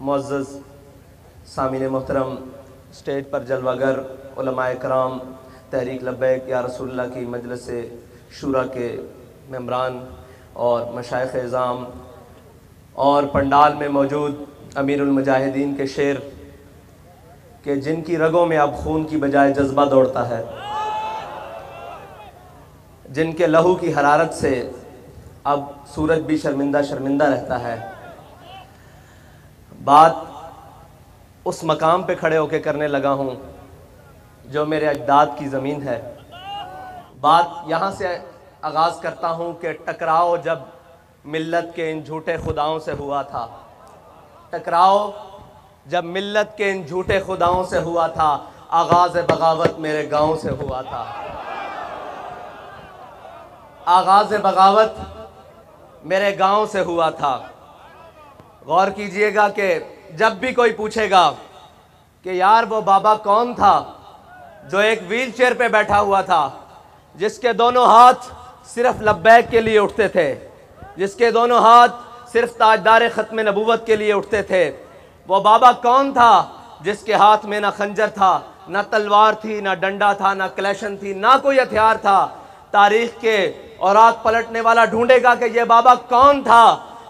मुअज़्ज़ज़ सामीन मोहतरम, स्टेज पर जलवागर उलमाए कराम, तहरीक लब्बैक या रसूलुल्लाह की मजलिस शूरा के मेंबरान और मशाइख़ इज़ाम और पंडाल में मौजूद अमीरुल मुजाहिदीन के शेर कि जिनकी रगों में अब खून की बजाय जज्बा दौड़ता है, जिनके लहू की हरारत से अब सूरज भी शर्मिंदा शर्मिंदा रहता है। बात उस मकाम पे खड़े होकर करने लगा हूँ जो मेरे अजदाद की ज़मीन है। बात यहाँ से आगाज़ करता हूँ कि टकराव जब मिल्लत के इन झूठे खुदाओं से हुआ था, टकराव जब मिल्लत के इन झूठे खुदाओं से हुआ था, आगाज़ बगावत मेरे गांव से हुआ था। आगाज़ बगावत मेरे गांव से हुआ था। गौर कीजिएगा कि जब भी कोई पूछेगा कि यार वो बाबा कौन था जो एक व्हील चेयर पे बैठा हुआ था, जिसके दोनों हाथ सिर्फ लब्बैक के लिए उठते थे, जिसके दोनों हाथ सिर्फ ताजदार ख़त्म नबूवत के लिए उठते थे, वो बाबा कौन था जिसके हाथ में ना खंजर था, ना तलवार थी, ना डंडा था, ना कलेशन थी, ना कोई हथियार था। तारीख के औरात पलटने वाला ढूंढेगा कि ये बाबा कौन था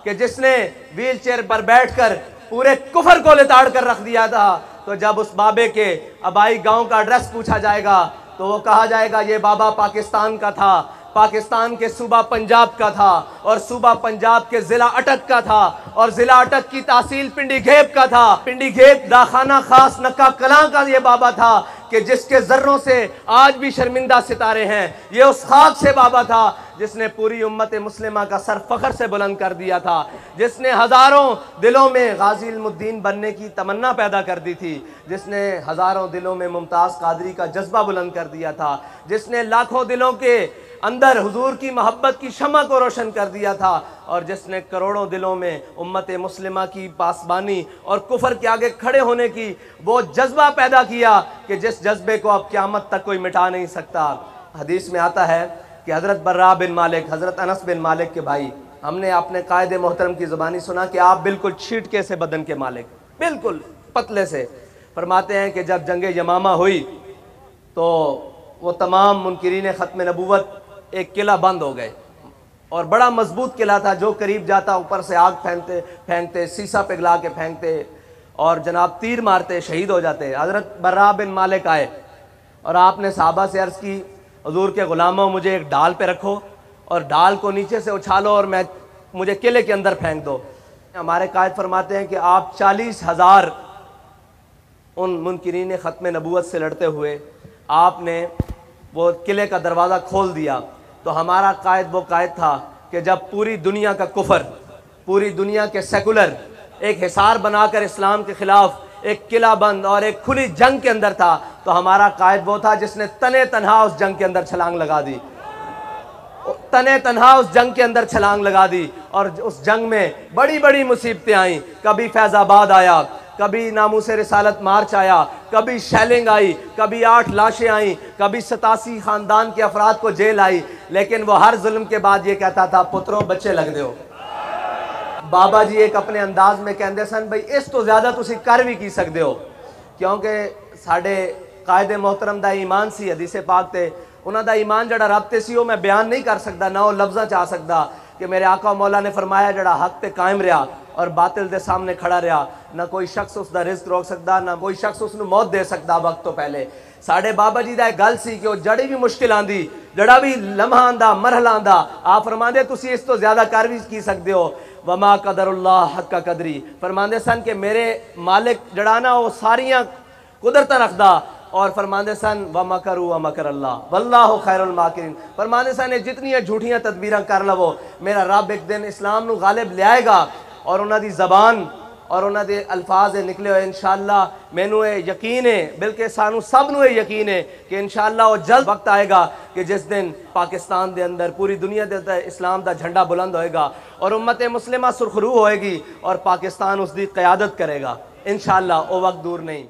कि जिसने व्हील चेयर पर बैठकर पूरे कुफर को लिताड़ कर रख दिया था। तो जब उस बाबे के आबाई गांव का एड्रेस पूछा जाएगा तो वो कहा जाएगा ये बाबा पाकिस्तान का था, पाकिस्तान के सूबा पंजाब का था, और सूबा पंजाब के ज़िला अटक का था, और ज़िला अटक की तहसील पिंडी घेब का था। पिंडी घेब दाखाना खास नक्का कलां का ये बाबा था कि जिसके ज़र्रों से आज भी शर्मिंदा सितारे हैं। ये उस खाक से बाबा था जिसने पूरी उम्मत मुस्लिमा का सर फ़ख्र से बुलंद कर दिया था, जिसने हज़ारों दिलों में गाज़ी इल्मुद्दीन बनने की तमन्ना पैदा कर दी थी, जिसने हज़ारों दिलों में मुमताज़ कादरी का जज्बा बुलंद कर दिया था, जिसने लाखों दिलों के अंदर हुजूर की मोहब्बत की शमा को रोशन कर दिया था, और जिसने करोड़ों दिलों में उम्मत मुस्लिमा की पासबानी और कुफर के आगे खड़े होने की वो जज्बा पैदा किया कि जिस जज्बे को अब क़यामत तक कोई मिटा नहीं सकता। हदीस में आता है कि हज़रत बर्रा बिन मालिक, हज़रत अनस बिन मालिक के भाई, हमने अपने कायद मोहतरम की ज़ुबानी सुना कि आप बिल्कुल छीटके से बदन के मालिक, बिल्कुल पतले से। फरमाते हैं कि जब जंग यमामा हुई तो वो तमाम मुनकिरीन ख़त्म नबूवत एक किला बंद हो गए, और बड़ा मजबूत किला था, जो करीब जाता ऊपर से आग फेंकते शीशा पिघला के फेंकते और जनाब तीर मारते, शहीद हो जाते। हज़रत बर्रा बिन मालिक आए और आपने सहाबा से अर्ज़ की, हुजूर के ग़ुलामों मुझे एक डाल पे रखो और डाल को नीचे से उछालो और मुझे किले के अंदर फेंक दो। हमारे कायद फरमाते हैं कि आप 40,000 उन मुनकिरीन ख़त्म नबूवत से लड़ते हुए आपने वो किले का दरवाज़ा खोल दिया। तो हमारा कायद वो कायद था कि जब पूरी दुनिया का कुफर, पूरी दुनिया के सेकुलर एक हिसार बनाकर इस्लाम के ख़िलाफ़ एक किला बंद और एक खुली जंग के अंदर था, तो हमारा कायद वो था जिसने तने तनहा उस जंग के अंदर छलांग लगा दी, तने तनहा उस जंग के अंदर छलांग लगा दी। और उस जंग में बड़ी बड़ी मुसीबतें आईं। कभी फैज़ाबाद आया, कभी नामूस रिसालत मार्च आया, कभी शेलिंग आई, कभी 8 लाशें आईं, कभी 87 ख़ानदान के अफराद को जेल आई। लेकिन वो हर जुल्म के बाद ये कहता था, पुत्रों बच्चे लग दो। बाबा जी एक अपने अंदाज में कहते सन, भाई इस तो ज़्यादा तुसी कर भी की सकते हो, क्योंकि साढ़े कायद मोहतरम दा ईमान सी, हदीस पाक ते उन्हां दा ईमान जड़ा रब ते सी वो मैं बयान नहीं कर सकता, ना वो लफ्ज़ां च आ सकता कि मेरे आका मौला ने फरमाया जड़ा हक ते कायम रहा और बातिल दे सामने खड़ा रहा, ना कोई शख्स उसका रिज़्क रोक सकता, ना कोई शख्स उसनू मौत दे सकता वक्त तो पहले। साढ़े बाबा जी दा गल सी कि जड़ी भी मुश्किल आंदी, जड़ा भी लम्हा आंदा, मरहला आंदा, आप फरमांदे तुसी इस तो ज़्यादा कर भी की सकते हो। वमा कदरुल्लाह हक्का कदरी, फरमांदे सन कि मेरे मालिक जड़ा ना वो सारियां कुदरत रखदा, और फरमांदे सन व मकरू व मकर अल्लाह वल्लाहु खैरुल माकिरीन। फरमांदे सन जितनी झूठियां तदबीरां कर लवो, मेरा रब एक दिन इस्लाम नू गालिब ले आएगा, और उन्हां दी ज़बान और उन्हां दे अल्फाज निकले हो इंशाअल्लाह। मैनू ये यकीन है, बल्कि सानू सब नू ये यकीन है कि इंशाअल्लाह वो जल्द वक्त आएगा कि जिस दिन पाकिस्तान दे अंदर, पूरी दुनिया दे अंदर इस्लाम दा झंडा बुलंद होएगा और उम्मत मुस्लिमा सुरखरू होएगी और पाकिस्तान उसकी क़यादत करेगा इंशाअल्लाह। वो वक्त दूर नहीं।